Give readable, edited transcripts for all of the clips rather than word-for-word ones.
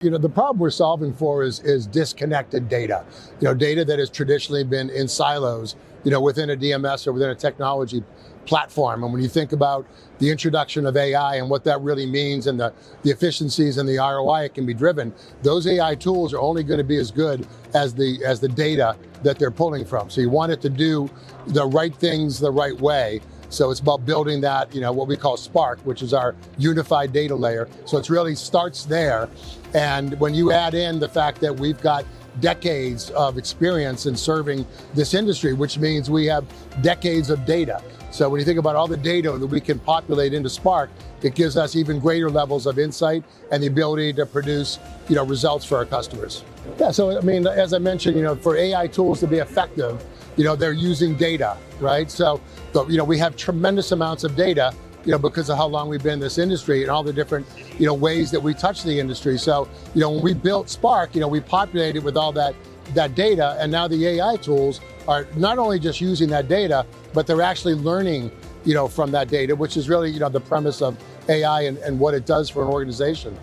The problem we're solving for is disconnected data. Data that has traditionally been in silos, within a DMS or within a technology platform. And when you think about the introduction of AI and what that really means and the efficiencies and the ROI it can be driven, those AI tools are only going to be as good as the data that they're pulling from. So you want it to do the right things the right way. So it's about building that, what we call Spark, which is our unified data layer. So it really starts there. And when you add in the fact that we've got decades of experience in serving this industry, which means we have decades of data. So when you think about all the data that we can populate into Spark, it gives us even greater levels of insight and the ability to produce, results for our customers. Yeah, so as I mentioned, for AI tools to be effective, they're using data, right? So, we have tremendous amounts of data, because of how long we've been in this industry and all the different, ways that we touch the industry. So, when we built Spark, we populated with all that data, and now the AI tools are not only just using that data, but they're actually learning, from that data, which is really, the premise of AI and what it does for an organization.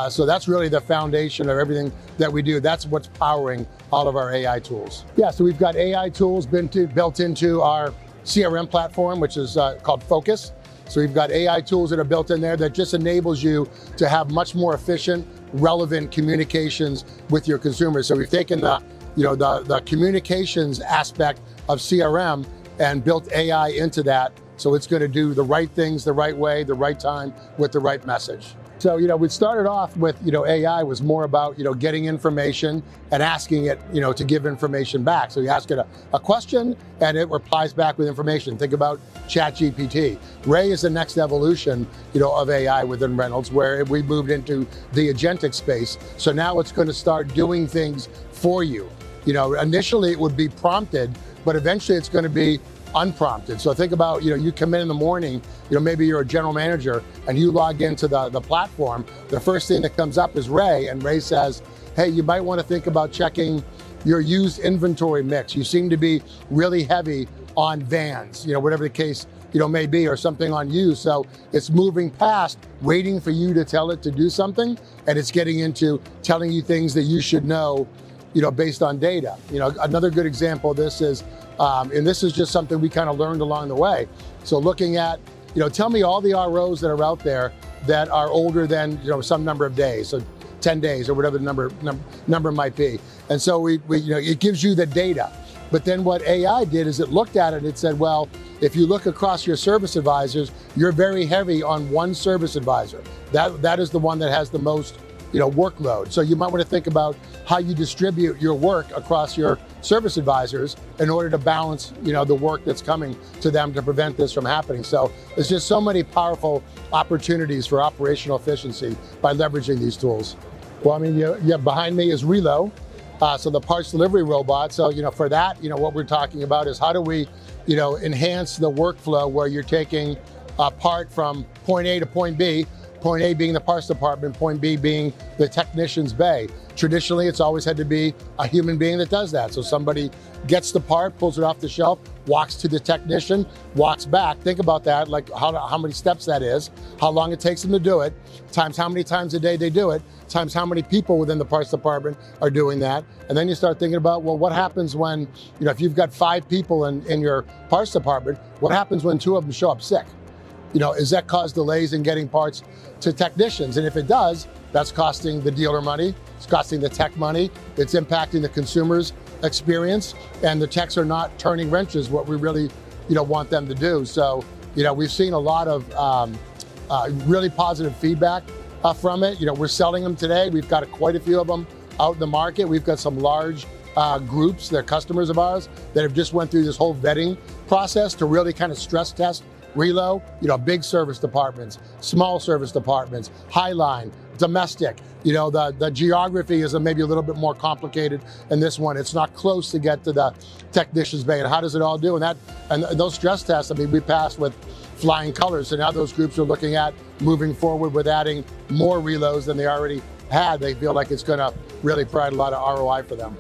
So that's really the foundation of everything that we do. That's what's powering all of our AI tools. Yeah, so we've got AI tools built into our CRM platform, which is called Focus. So we've got AI tools that are built in there that just enables you to have much more efficient, relevant communications with your consumers. So we've taken the communications aspect of CRM and built AI into that. So it's going to do the right things the right way, the right time, with the right message. So, we started off with, AI was more about, getting information and asking it, to give information back. So you ask it a question and it replies back with information. Think about ChatGPT. Ray is the next evolution, of AI within Reynolds, where we moved into the agentic space. So now it's going to start doing things for you. Initially it would be prompted, but eventually it's going to be unprompted. So think about, you come in the morning, maybe you're a general manager and you log into the platform. The first thing that comes up is Ray, and Ray says, hey, you might want to think about checking your used inventory mix. You seem to be really heavy on vans, whatever the case, may be, or something on used. So it's moving past waiting for you to tell it to do something, and it's getting into telling you things that you should know, based on data. Another good example of this is, and this is just something we kind of learned along the way. So looking at, tell me all the ROs that are out there that are older than, some number of days, so 10 days or whatever the number might be. And so it gives you the data. But then what AI did is it looked at it and it said, well, if you look across your service advisors, you're very heavy on one service advisor. That is the one that has the most workload. So you might want to think about how you distribute your work across your service advisors in order to balance, the work that's coming to them to prevent this from happening. So there's just so many powerful opportunities for operational efficiency by leveraging these tools. Well, behind me is Relo, so the parts delivery robot. So, for that, what we're talking about is how do we, enhance the workflow where you're taking a part from point A to point B, point A being the parts department, point B being the technician's bay. Traditionally, it's always had to be a human being that does that. So somebody gets the part, pulls it off the shelf, walks to the technician, walks back. Think about that, like how many steps that is, how long it takes them to do it, times how many times a day they do it, times how many people within the parts department are doing that. And then you start thinking about, well, what happens when, if you've got 5 people in your parts department, what happens when 2 of them show up sick? Does that cause delays in getting parts to technicians? And if it does, that's costing the dealer money, it's costing the tech money, it's impacting the consumer's experience, and the techs are not turning wrenches, what we really, want them to do. So, we've seen a lot of really positive feedback from it. We're selling them today. We've got quite a few of them out in the market. We've got some large groups, they're customers of ours, that have just went through this whole vetting process to really kind of stress test Relo, big service departments, small service departments, highline, domestic. The geography is maybe a little bit more complicated in this one. It's not close to get to the technician's bay. And how does it all do? And those stress tests, we passed with flying colors. So now those groups are looking at moving forward with adding more Relos than they already had. They feel like it's going to really provide a lot of ROI for them.